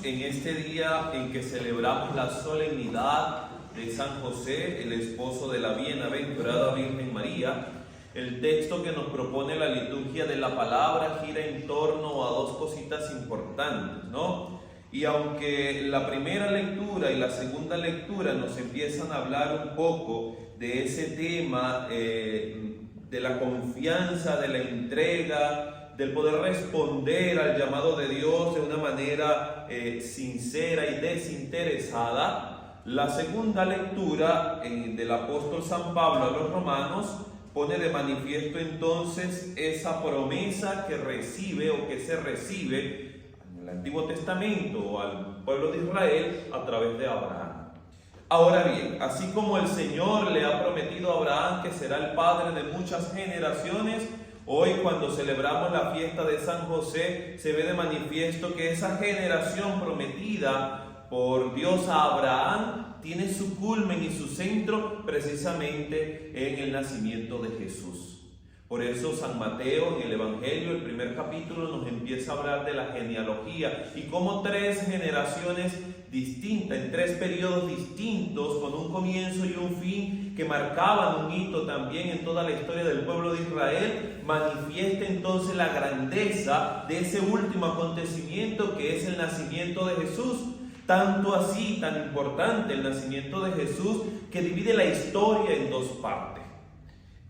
en este día en que celebramos la solemnidad de San José, el esposo de la bienaventurada Virgen María. El texto que nos propone la liturgia de la palabra gira en torno a dos cositas importantes, ¿no? Y aunque la primera lectura y la segunda lectura nos empiezan a hablar un poco de ese tema, de la confianza, de la entrega, del poder responder al llamado de Dios de una manera sincera y desinteresada, la segunda lectura del apóstol San Pablo a los romanos pone de manifiesto entonces esa promesa que recibe o que se recibe en el Antiguo Testamento al pueblo de Israel a través de Abraham. Ahora bien, así como el Señor le ha prometido a Abraham que será el padre de muchas generaciones, hoy cuando celebramos la fiesta de San José se ve de manifiesto que esa generación prometida por Dios a Abraham tiene su culmen y su centro precisamente en el nacimiento de Jesús. Por eso San Mateo en el Evangelio, el primer capítulo, nos empieza a hablar de la genealogía y cómo tres generaciones distintas, en tres periodos distintos, con un comienzo y un fin que marcaban un hito también en toda la historia del pueblo de Israel, manifiesta entonces la grandeza de ese último acontecimiento que es el nacimiento de Jesús. Tanto así, tan importante el nacimiento de Jesús, que divide la historia en dos partes.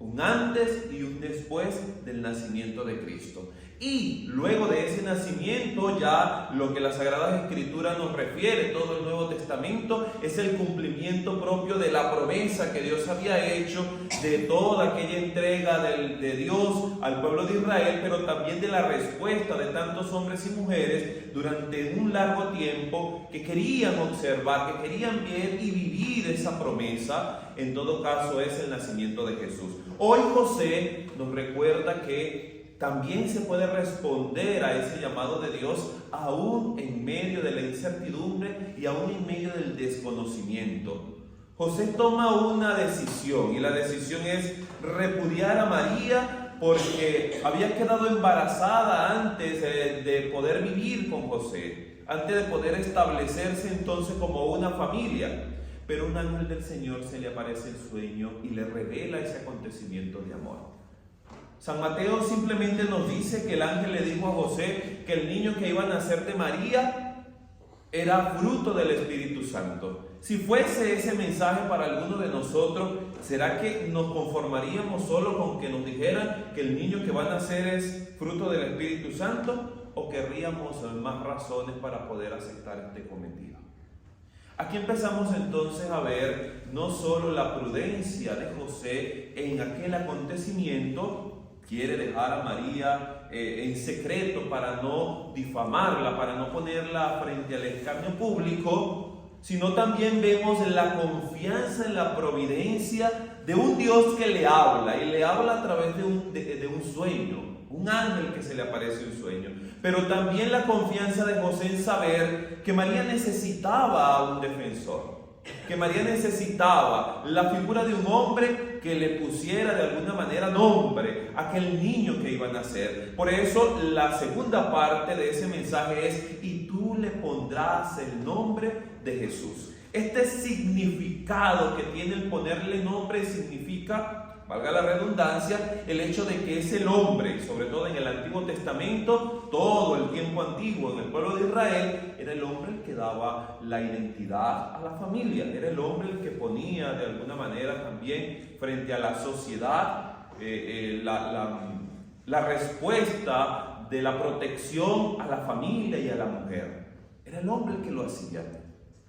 Un antes y un después del nacimiento de Cristo. Y luego de ese nacimiento, ya lo que la Sagrada Escritura nos refiere, todo el Nuevo Testamento, es el cumplimiento propio de la promesa que Dios había hecho, de toda aquella entrega de Dios al pueblo de Israel, pero también de la respuesta de tantos hombres y mujeres durante un largo tiempo que querían observar, que querían ver y vivir esa promesa. En todo caso es el nacimiento de Jesús. Hoy José nos recuerda que también se puede responder a ese llamado de Dios aún en medio de la incertidumbre y aún en medio del desconocimiento. José toma una decisión y la decisión es repudiar a María porque había quedado embarazada antes de poder vivir con José, antes de poder establecerse entonces como una familia. Pero un ángel del Señor se le aparece en sueño y le revela ese acontecimiento de amor. San Mateo simplemente nos dice que el ángel le dijo a José que el niño que iba a nacer de María era fruto del Espíritu Santo. Si fuese ese mensaje para alguno de nosotros, ¿será que nos conformaríamos solo con que nos dijeran que el niño que va a nacer es fruto del Espíritu Santo? ¿O querríamos más razones para poder aceptar este cometido? Aquí empezamos entonces a ver no solo la prudencia de José en aquel acontecimiento, quiere dejar a María en secreto para no difamarla, para no ponerla frente al escarnio público, sino también vemos la confianza en la providencia de un Dios que le habla, y le habla a través de un sueño, un ángel que se le aparece en sueño. Pero también la confianza de José en saber que María necesitaba a un defensor, que María necesitaba la figura de un hombre que le pusiera de alguna manera nombre a aquel niño que iba a nacer. Por eso la segunda parte de ese mensaje es: y tú le pondrás el nombre de Jesús. Este significado que tiene el ponerle nombre significa, valga la redundancia, el hecho de que es el hombre, sobre todo en el Antiguo Testamento, todo el tiempo antiguo en el pueblo de Israel, era el hombre el que daba la identidad a la familia, era el hombre el que ponía de alguna manera también frente a la sociedad la respuesta de la protección a la familia y a la mujer. Era el hombre el que lo hacía.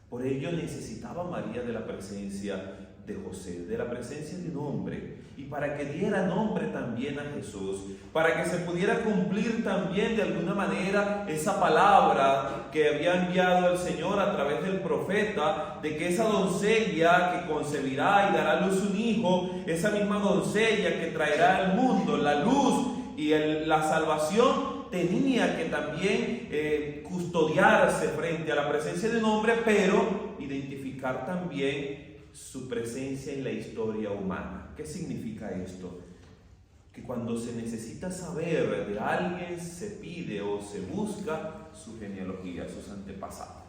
Por ello necesitaba María de la presencia de José, de la presencia de un hombre, y para que diera nombre también a Jesús, para que se pudiera cumplir también de alguna manera esa palabra que había enviado el Señor a través del profeta, de que esa doncella que concebirá y dará a luz un hijo, esa misma doncella que traerá al mundo la luz y la salvación, tenía que también custodiarse frente a la presencia de un hombre, pero identificar también su presencia en la historia humana. ¿Qué significa esto? que cuando se necesita saber de alguien se pide o se busca su genealogía, sus antepasados.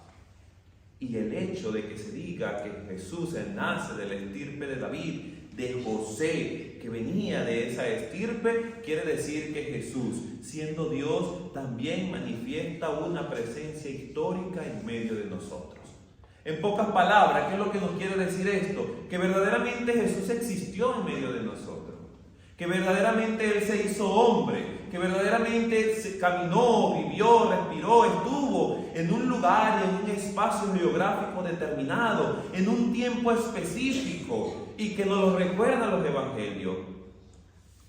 Y el hecho de que se diga que Jesús nace de la estirpe de David, de José, que venía de esa estirpe, quiere decir que Jesús, siendo Dios, también manifiesta una presencia histórica en medio de nosotros. En pocas palabras, ¿qué es lo que nos quiere decir esto? Que verdaderamente Jesús existió en medio de nosotros, que verdaderamente Él se hizo hombre, que verdaderamente se caminó, vivió, respiró, estuvo en un lugar, en un espacio geográfico determinado, en un tiempo específico, y que nos lo recuerdan los evangelios.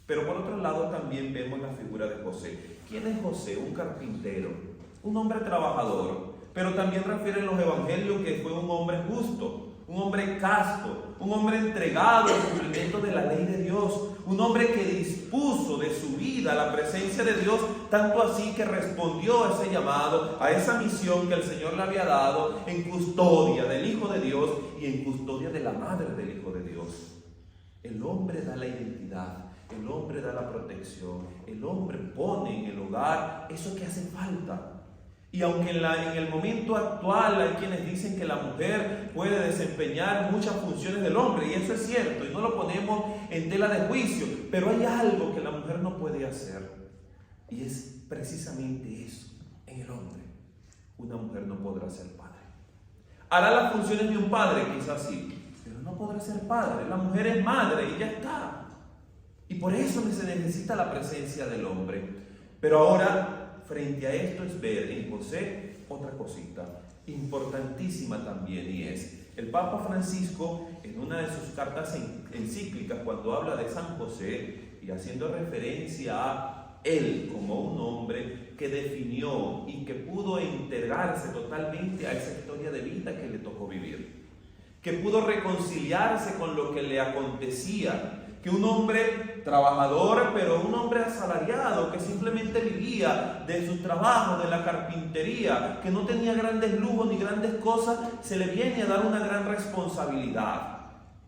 Pero por otro lado también vemos la figura de José. ¿Quién es José? Un carpintero, un hombre trabajador, pero también refieren los evangelios que fue un hombre justo, un hombre casto, un hombre entregado al cumplimiento de la ley de Dios, un hombre que dispuso de su vida a la presencia de Dios, tanto así que respondió a ese llamado, a esa misión que el Señor le había dado en custodia del Hijo de Dios y en custodia de la madre del Hijo de Dios. El hombre da la identidad, el hombre da la protección, el hombre pone en el hogar eso que hace falta. Y aunque en el momento actual hay quienes dicen que la mujer puede desempeñar muchas funciones del hombre, y eso es cierto, y no lo ponemos en tela de juicio, pero hay algo que la mujer no puede hacer, y es precisamente eso, en el hombre. Una mujer no podrá ser padre. Hará las funciones de un padre, quizás sí, pero no podrá ser padre. La mujer es madre y ya está. Y por eso se necesita la presencia del hombre. Pero ahora, frente a esto es ver en José otra cosita importantísima también, y es el Papa Francisco en una de sus cartas encíclicas, cuando habla de San José y haciendo referencia a él como un hombre que definió y que pudo entregarse totalmente a esa historia de vida que le tocó vivir, que pudo reconciliarse con lo que le acontecía, que un hombre trabajador, pero un hombre asalariado, que simplemente vivía de su trabajo, de la carpintería, que no tenía grandes lujos ni grandes cosas, se le viene a dar una gran responsabilidad.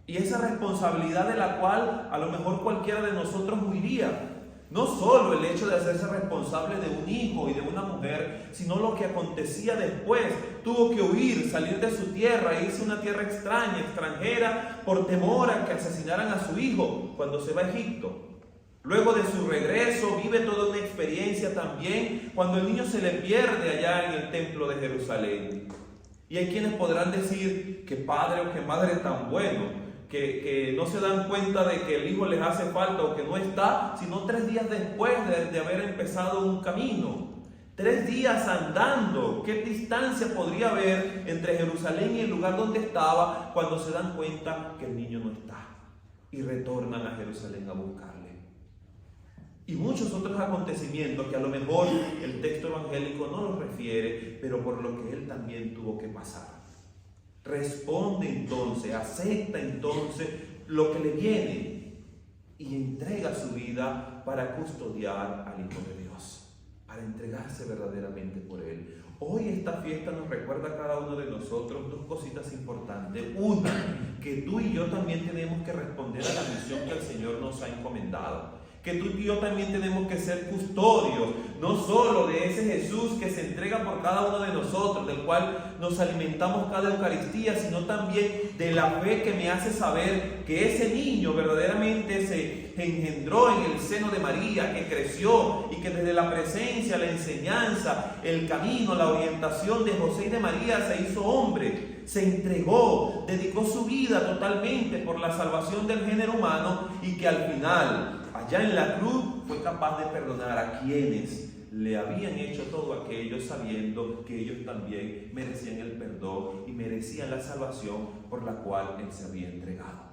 Y esa responsabilidad de la cual a lo mejor cualquiera de nosotros huiría. No solo el hecho de hacerse responsable de un hijo y de una mujer, sino lo que acontecía después. Tuvo que huir, salir de su tierra, irse a una tierra extraña, extranjera, por temor a que asesinaran a su hijo cuando se va a Egipto. Luego de su regreso vive toda una experiencia también cuando el niño se le pierde allá en el templo de Jerusalén. Y hay quienes podrán decir que padre o que madre tan bueno, que no se dan cuenta de que el hijo les hace falta o que no está, sino 3 días después de haber empezado un camino. 3 días andando. ¿Qué distancia podría haber entre Jerusalén y el lugar donde estaba cuando se dan cuenta que el niño no está? Y retornan a Jerusalén a buscarle. Y muchos otros acontecimientos que a lo mejor el texto evangélico no los refiere, pero por lo que él también tuvo que pasar. Responde entonces, acepta entonces lo que le viene y entrega su vida para custodiar al Hijo de Dios, para entregarse verdaderamente por Él. Hoy esta fiesta nos recuerda a cada uno de nosotros 2 cositas importantes. Una, que tú y yo también tenemos que responder a la misión que el Señor nos ha encomendado. Que tú y yo también tenemos que ser custodios, no solo de ese Jesús que se entrega por cada uno de nosotros, del cual nos alimentamos cada Eucaristía, sino también de la fe que me hace saber que ese niño verdaderamente se engendró en el seno de María, que creció y que desde la presencia, la enseñanza, el camino, la orientación de José y de María se hizo hombre, se entregó, dedicó su vida totalmente por la salvación del género humano y que al final, allá en la cruz, fue capaz de perdonar a quienes le habían hecho todo aquello, sabiendo que ellos también merecían el perdón y merecían la salvación por la cual Él se había entregado.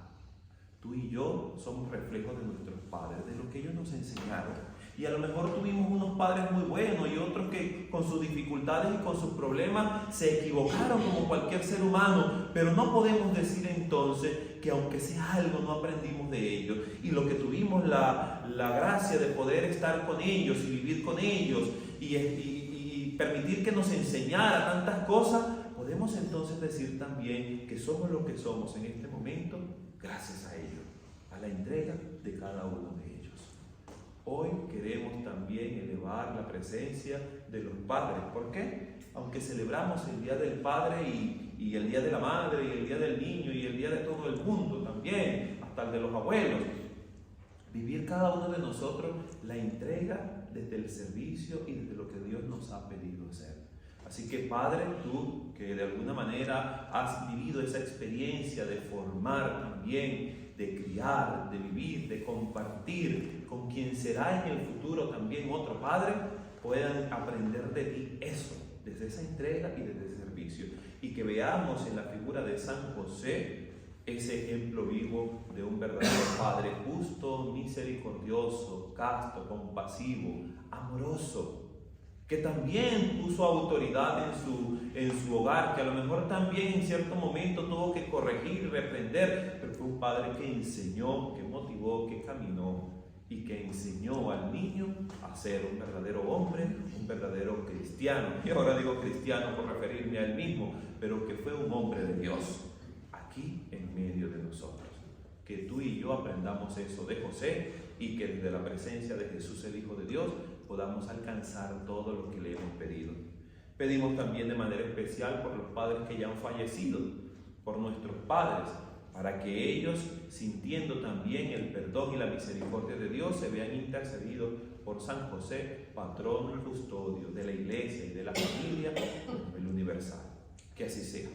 Tú y yo somos reflejos de nuestros padres, de lo que ellos nos enseñaron. Y a lo mejor tuvimos unos padres muy buenos y otros que con sus dificultades y con sus problemas se equivocaron como cualquier ser humano, pero no podemos decir entonces que aunque sea algo no aprendimos de ellos, y lo que tuvimos la gracia de poder estar con ellos y vivir con ellos y permitir que nos enseñara tantas cosas, podemos entonces decir también que somos lo que somos en este momento gracias a ellos, a la entrega de cada uno de ellos. hoy queremos también elevar la presencia de los padres. ¿Por qué? Aunque celebramos el Día del Padre y el Día de la Madre y el Día del Niño y el Día de todo el mundo también, hasta el de los abuelos, vivir cada uno de nosotros la entrega desde el servicio y desde lo que Dios nos ha pedido hacer. Así que Padre, tú que de alguna manera has vivido esa experiencia de formar también, de criar, de vivir, de compartir con quien será en el futuro también otro Padre, puedan aprender de ti eso, desde esa entrega y desde ese servicio. Y que veamos en la figura de San José ese ejemplo vivo de un verdadero Padre justo, misericordioso, casto, compasivo, amoroso, que también puso autoridad en su hogar, que a lo mejor también en cierto momento tuvo que corregir y reprender, pero fue un padre que enseñó, que motivó, que caminó y que enseñó al niño a ser un verdadero hombre, un verdadero cristiano. Y ahora digo cristiano por referirme a él mismo, pero que fue un hombre de Dios aquí en medio de nosotros. Que tú y yo aprendamos eso de José y que desde la presencia de Jesús, el Hijo de Dios, podamos alcanzar todo lo que le hemos pedido. Pedimos también de manera especial por los padres que ya han fallecido, por nuestros padres, para que ellos, sintiendo también el perdón y la misericordia de Dios, se vean intercedidos por San José, patrono y custodio de la Iglesia y de la familia, el universal. Que así sea.